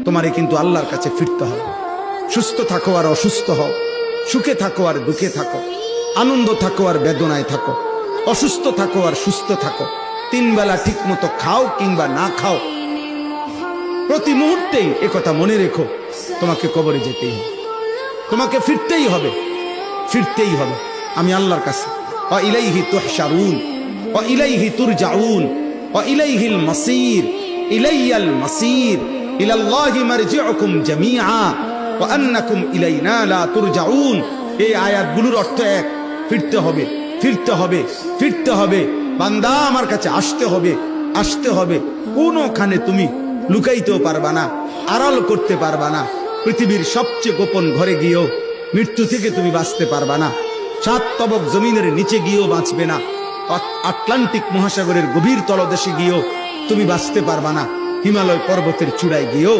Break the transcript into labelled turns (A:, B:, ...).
A: তোমারে কিন্তু আল্লাহর কাছে ফিরতে হবে। সুস্থ থাকো আর অসুস্থ হও, সুখে থাকো আর দুঃখে থাকো, আনন্দ থাকো আর বেদনায় থাকো, অসুস্থ থাকো আর সুস্থ থাকো, 3 বেলা ঠিক মতো খাও কিংবা না খাও, প্রতি মুহূর্তেই একথা মনে রেখো, তোমাকে কবরে যেতেই হবে, তোমাকে ফিরতেই হবে, ফিরতেই হবে। আমি আল্লাহর কাছে, ওয়া ইলাইহি তুহশারুন ওয়া ইলাইহি তুরজাউন ওয়া ইলাইহিল মাসির, ইলাইয়াল মাসির, ইলাল্লাহি মারজিউকুম জামিআ ওয়া আন্নাকুম ইলাইনা লা তুরজাউন। এই আয়াতগুলোর অর্থ এক, ফিরতে হবে, ফিরতে হবে, ফিরতে হবে। বান্দা আমার কাছে আসতে হবে, আসতে হবে। কোনোখানে তুমি লুকাইতেও পারবা না, আড়াল করতে পারবা না। পৃথিবীর সবচেয়ে গোপন ঘরে গিয়েও মৃত্যু থেকে তুমি বাঁচতে পারবা না। 7 তবক জমিনের নিচে গিয়েও বাঁচবে না। আটলান্টিক মহাসাগরের গভীর তলদেশে গিয়েও তুমি বাঁচতে পারবা না। হিমালয় পর্বতের চূড়ায় গিয়েও